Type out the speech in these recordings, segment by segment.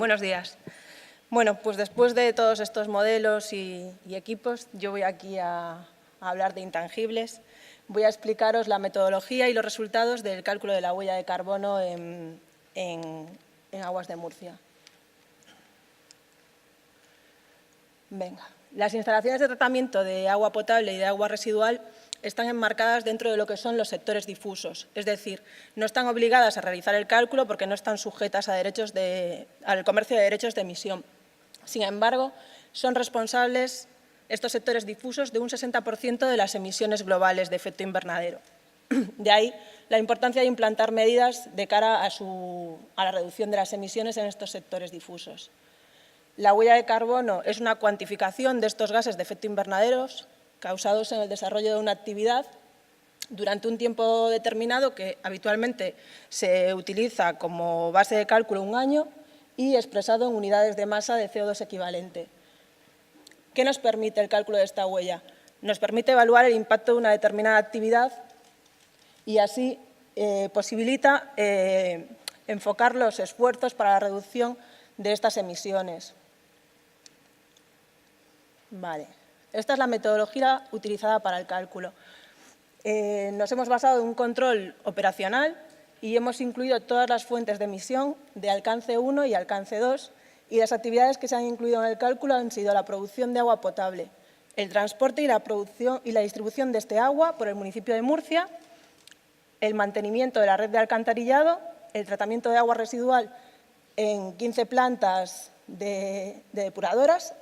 Buenos días. Bueno, pues después de todos estos modelos y equipos, yo voy aquí a hablar de intangibles. Voy a explicaros la metodología y los resultados del cálculo de la huella de carbono en aguas de Murcia. Venga. Las instalaciones de tratamiento de agua potable y de agua residual están enmarcadas dentro de lo que son los sectores difusos, es decir, no están obligadas a realizar el cálculo porque no están sujetas al comercio de derechos de emisión. Sin embargo, son responsables estos sectores difusos de un 60% de las emisiones globales de efecto invernadero. De ahí la importancia de implantar medidas de cara a la reducción de las emisiones en estos sectores difusos. La huella de carbono es una cuantificación de estos gases de efecto invernadero causados en el desarrollo de una actividad durante un tiempo determinado que habitualmente se utiliza como base de cálculo un año y expresado en unidades de masa de CO2 equivalente. ¿Qué nos permite el cálculo de esta huella? Nos permite evaluar el impacto de una determinada actividad y así posibilita enfocar los esfuerzos para la reducción de estas emisiones. Vale. Esta es la metodología utilizada para el cálculo. Nos hemos basado en un control operacional y hemos incluido todas las fuentes de emisión de alcance 1 y alcance 2 y las actividades que se han incluido en el cálculo han sido la producción de agua potable, el transporte y la producción y la distribución de este agua por el municipio de Murcia, el mantenimiento de la red de alcantarillado, el tratamiento de agua residual en 15 plantas de depuradoras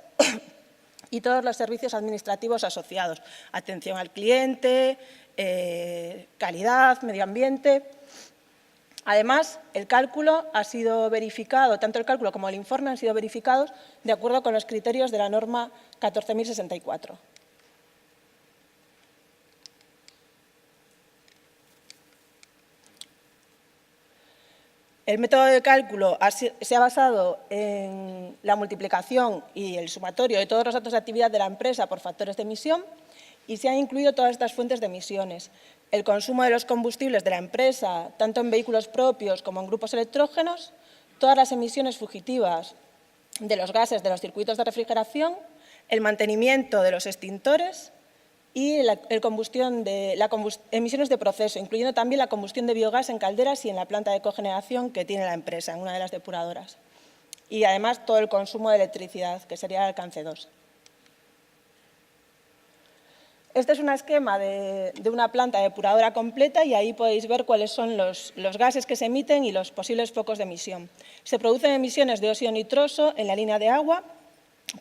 y todos los servicios administrativos asociados, atención al cliente, calidad, medio ambiente. Además, el cálculo ha sido verificado, tanto el cálculo como el informe han sido verificados de acuerdo con los criterios de la norma 14.064. El método de cálculo se ha basado en la multiplicación y el sumatorio de todos los datos de actividad de la empresa por factores de emisión y se han incluido todas estas fuentes de emisiones. El consumo de los combustibles de la empresa, tanto en vehículos propios como en grupos electrógenos, todas las emisiones fugitivas de los gases de los circuitos de refrigeración, el mantenimiento de los extintores y emisiones de proceso, incluyendo también la combustión de biogás en calderas y en la planta de cogeneración que tiene la empresa, en una de las depuradoras. Y además todo el consumo de electricidad, que sería el alcance 2. Este es un esquema de una planta depuradora completa y ahí podéis ver cuáles son los gases que se emiten y los posibles focos de emisión. Se producen emisiones de óxido nitroso en la línea de agua,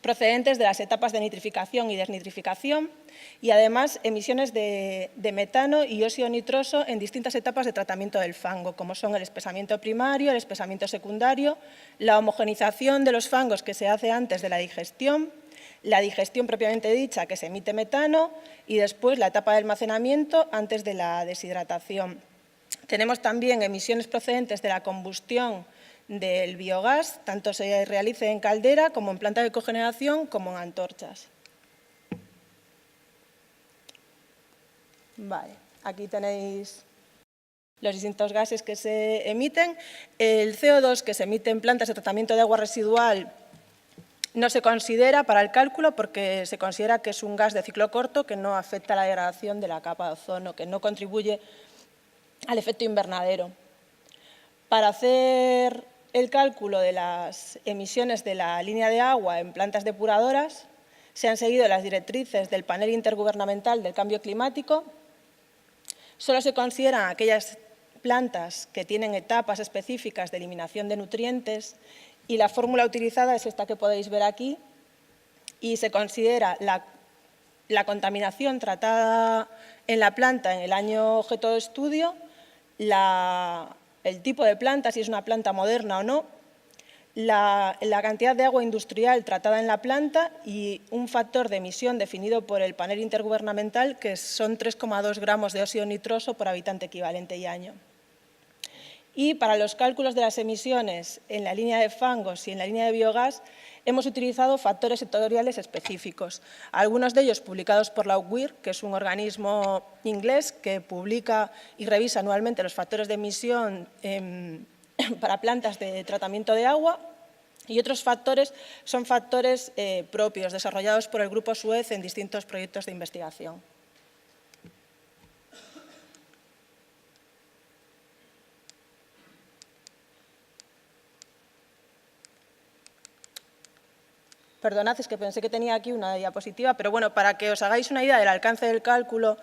procedentes de las etapas de nitrificación y desnitrificación y además emisiones de metano y óxido nitroso en distintas etapas de tratamiento del fango, como son el espesamiento primario, el espesamiento secundario, la homogenización de los fangos que se hace antes de la digestión, la digestión propiamente dicha que se emite metano y después la etapa de almacenamiento antes de la deshidratación. Tenemos también emisiones procedentes de la combustión del biogás, tanto se realice en caldera como en planta de cogeneración como en antorchas. Vale, aquí tenéis los distintos gases que se emiten. El CO2 que se emite en plantas de tratamiento de agua residual no se considera para el cálculo porque se considera que es un gas de ciclo corto que no afecta a la degradación de la capa de ozono, que no contribuye al efecto invernadero. Para hacer el cálculo de las emisiones de la línea de agua en plantas depuradoras se han seguido las directrices del Panel Intergubernamental del Cambio Climático. Solo se consideran aquellas plantas que tienen etapas específicas de eliminación de nutrientes y la fórmula utilizada es esta que podéis ver aquí y se considera la contaminación tratada en la planta en el año objeto de estudio, el tipo de planta, si es una planta moderna o no, la cantidad de agua industrial tratada en la planta y un factor de emisión definido por el panel intergubernamental que son 3,2 gramos de óxido nitroso por habitante equivalente y año. Y para los cálculos de las emisiones en la línea de fangos y en la línea de biogás hemos utilizado factores sectoriales específicos, algunos de ellos publicados por la UCWIR, que es un organismo inglés que publica y revisa anualmente los factores de emisión para plantas de tratamiento de agua, Y otros factores son factores propios, desarrollados por el Grupo Suez en distintos proyectos de investigación. Perdonad, es que pensé que tenía aquí una diapositiva, pero bueno, para que os hagáis una idea del alcance del cálculo,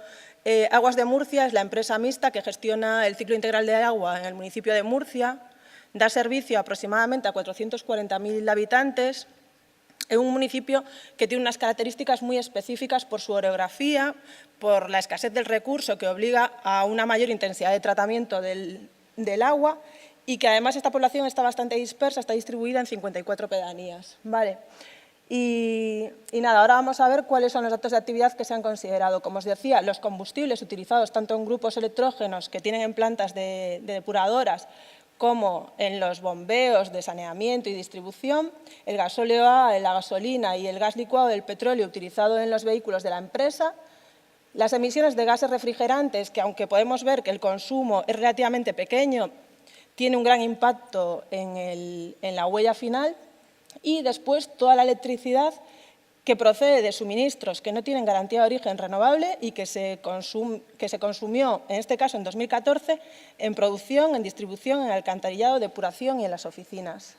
Aguas de Murcia es la empresa mixta que gestiona el ciclo integral de agua en el municipio de Murcia, da servicio aproximadamente a 440.000 habitantes, en un municipio que tiene unas características muy específicas por su orografía, por la escasez del recurso que obliga a una mayor intensidad de tratamiento del agua y que además esta población está bastante dispersa, está distribuida en 54 pedanías. ¿Vale? Y nada, ahora vamos a ver cuáles son los datos de actividad que se han considerado. Como os decía, los combustibles utilizados tanto en grupos electrógenos que tienen en plantas de depuradoras como en los bombeos de saneamiento y distribución, el gasóleo A, la gasolina y el gas licuado del petróleo utilizado en los vehículos de la empresa, las emisiones de gases refrigerantes, que aunque podemos ver que el consumo es relativamente pequeño, tiene un gran impacto en la huella final, y después toda la electricidad que procede de suministros que no tienen garantía de origen renovable y que se consumió, en este caso en 2014, en producción, en distribución, en alcantarillado, depuración y en las oficinas.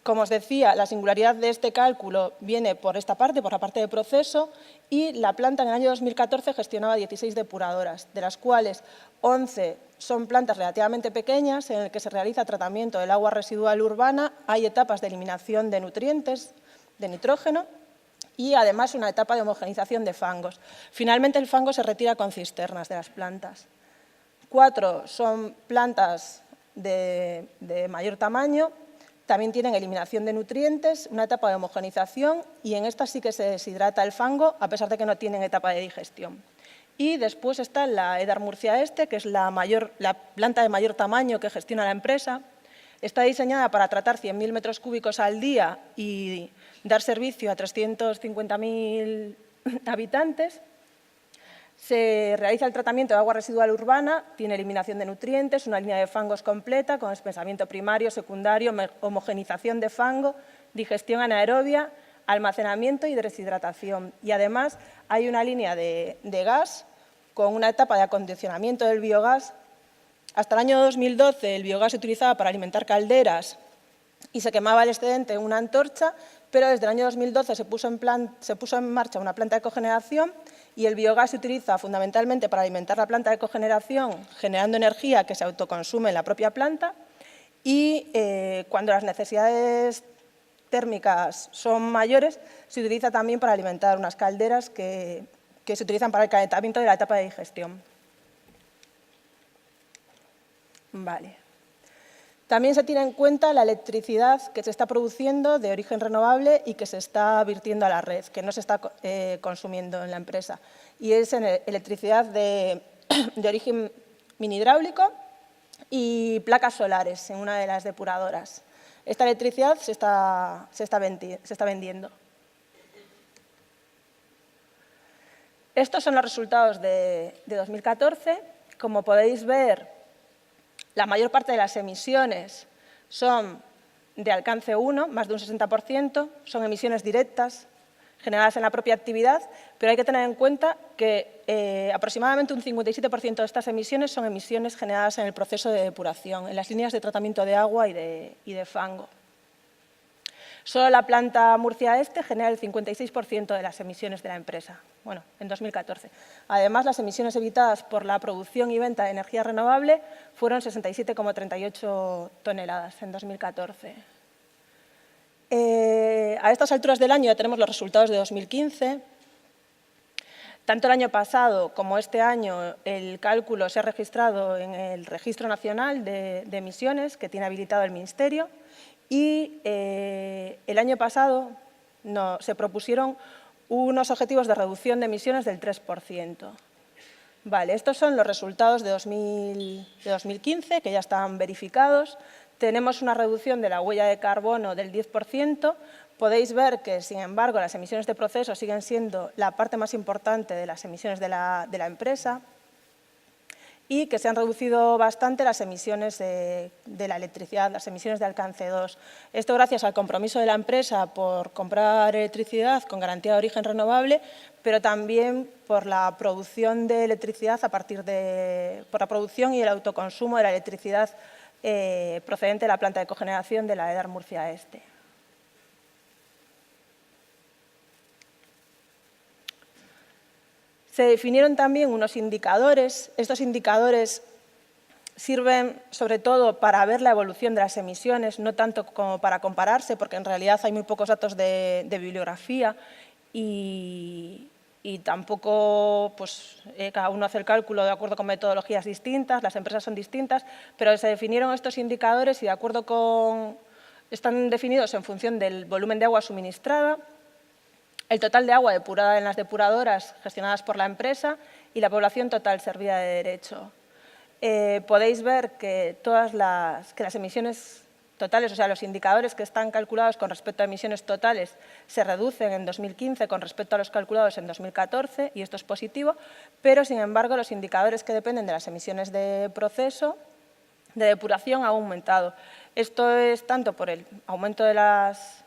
Como os decía, la singularidad de este cálculo viene por esta parte, por la parte de proceso, y la planta en el año 2014 gestionaba 16 depuradoras, de las cuales 11 son plantas relativamente pequeñas en las que se realiza tratamiento del agua residual urbana, hay etapas de eliminación de nutrientes, de nitrógeno, y además una etapa de homogeneización de fangos. Finalmente el fango se retira con cisternas de las plantas. 4 son plantas de mayor tamaño, también tienen eliminación de nutrientes, una etapa de homogeneización y en esta sí que se deshidrata el fango, a pesar de que no tienen etapa de digestión. Y después está la EDAR Murcia Este, que es la planta de mayor tamaño que gestiona la empresa. Está diseñada para tratar 100.000 metros cúbicos al día y dar servicio a 350.000 habitantes. Se realiza el tratamiento de agua residual urbana, tiene eliminación de nutrientes, una línea de fangos completa con espesamiento primario, secundario, homogenización de fango, digestión anaerobia, almacenamiento y deshidratación. Y además hay una línea de gas con una etapa de acondicionamiento del biogás. Hasta el año 2012 el biogás se utilizaba para alimentar calderas y se quemaba el excedente en una antorcha, pero desde el año 2012 se puso en marcha una planta de cogeneración y el biogás se utiliza fundamentalmente para alimentar la planta de cogeneración, generando energía que se autoconsume en la propia planta y cuando las necesidades térmicas son mayores, se utiliza también para alimentar unas calderas que se utilizan para el calentamiento de la etapa de digestión. Vale. También se tiene en cuenta la electricidad que se está produciendo de origen renovable y que se está virtiendo a la red, que no se está consumiendo en la empresa. Y es electricidad de origen minihidráulico y placas solares en una de las depuradoras. Esta electricidad se está vendiendo. Estos son los resultados de 2014. Como podéis ver, la mayor parte de las emisiones son de alcance 1, más de un 60%, son emisiones directas generadas en la propia actividad, pero hay que tener en cuenta que aproximadamente un 57% de estas emisiones son emisiones generadas en el proceso de depuración, en las líneas de tratamiento de agua y de fango. Solo la planta Murcia Este genera el 56% de las emisiones de la empresa, bueno, en 2014. Además, las emisiones evitadas por la producción y venta de energía renovable fueron 67,38 toneladas en 2014. A estas alturas del año ya tenemos los resultados de 2015. Tanto el año pasado como este año el cálculo se ha registrado en el Registro Nacional de Emisiones que tiene habilitado el Ministerio. Y el año pasado se propusieron unos objetivos de reducción de emisiones del 3%. Vale, estos son los resultados de 2015, que ya están verificados. Tenemos una reducción de la huella de carbono del 10%. Podéis ver que, sin embargo, las emisiones de proceso siguen siendo la parte más importante de las emisiones de la empresa. y que se han reducido bastante las emisiones de la electricidad, las emisiones de alcance 2. Esto gracias al compromiso de la empresa por comprar electricidad con garantía de origen renovable, pero también por la producción de electricidad por la producción y el autoconsumo de la electricidad procedente de la planta de cogeneración de la EDAR Murcia Este. Se definieron también unos indicadores. Estos indicadores sirven sobre todo para ver la evolución de las emisiones, no tanto como para compararse, porque en realidad hay muy pocos datos de bibliografía y tampoco pues, cada uno hace el cálculo de acuerdo con metodologías distintas, las empresas son distintas, pero se definieron estos indicadores y de acuerdo con… están definidos en función del volumen de agua suministrada, el total de agua depurada en las depuradoras gestionadas por la empresa y la población total servida de derecho. Podéis ver que las emisiones totales, o sea, los indicadores que están calculados con respecto a emisiones totales se reducen en 2015 con respecto a los calculados en 2014, y esto es positivo, pero, sin embargo, los indicadores que dependen de las emisiones de proceso, de depuración, han aumentado. Esto es tanto por el aumento de las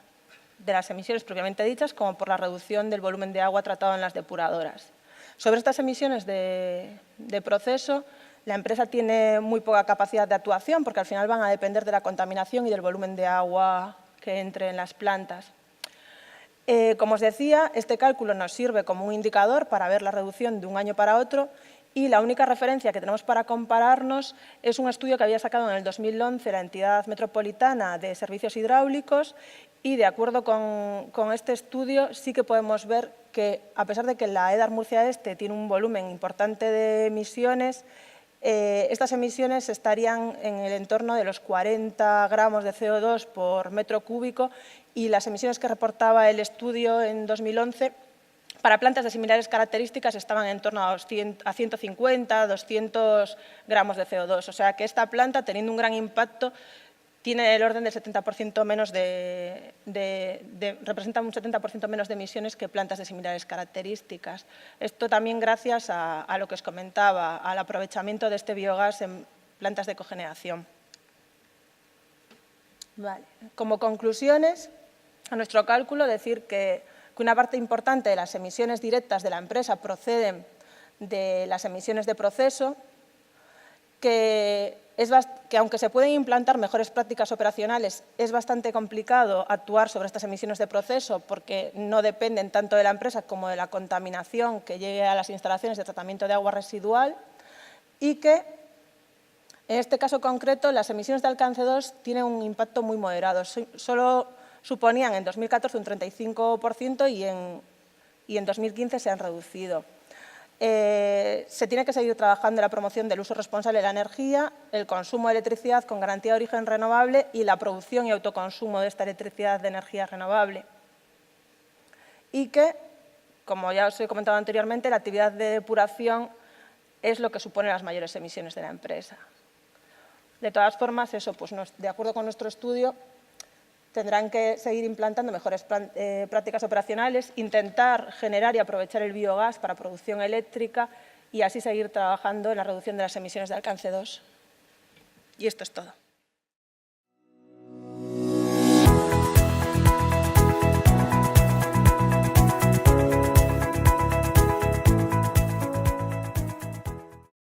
emisiones propiamente dichas como por la reducción del volumen de agua tratado en las depuradoras. Sobre estas emisiones de proceso, la empresa tiene muy poca capacidad de actuación porque al final van a depender de la contaminación y del volumen de agua que entre en las plantas. Como os decía, este cálculo nos sirve como un indicador para ver la reducción de un año para otro y la única referencia que tenemos para compararnos es un estudio que había sacado en el 2011 la Entidad Metropolitana de Servicios Hidráulicos y, de acuerdo con este estudio, sí que podemos ver que, a pesar de que la EDAR Murcia Este tiene un volumen importante de emisiones, estas emisiones estarían en el entorno de los 40 gramos de CO2 por metro cúbico y las emisiones que reportaba el estudio en 2011 para plantas de similares características estaban en torno a 150, 200 gramos de CO2. O sea que esta planta, teniendo un gran impacto, tiene el orden del 70% menos representa un 70% menos de emisiones que plantas de similares características. Esto también gracias a lo que os comentaba, al aprovechamiento de este biogás en plantas de cogeneración. Vale. Como conclusiones, a nuestro cálculo, decir que una parte importante de las emisiones directas de la empresa proceden de las emisiones de proceso, que aunque se pueden implantar mejores prácticas operacionales, es bastante complicado actuar sobre estas emisiones de proceso porque no dependen tanto de la empresa como de la contaminación que llegue a las instalaciones de tratamiento de agua residual y que, en este caso concreto, las emisiones de alcance 2 tienen un impacto muy moderado. Solo suponían en 2014 un 35% y en 2015 se han reducido. Se tiene que seguir trabajando en la promoción del uso responsable de la energía, el consumo de electricidad con garantía de origen renovable y la producción y autoconsumo de esta electricidad de energía renovable. Y que, como ya os he comentado anteriormente, la actividad de depuración es lo que supone las mayores emisiones de la empresa. De todas formas, eso, pues, de acuerdo con nuestro estudio, tendrán que seguir implantando mejores prácticas operacionales, intentar generar y aprovechar el biogás para producción eléctrica y así seguir trabajando en la reducción de las emisiones de alcance 2. Y esto es todo.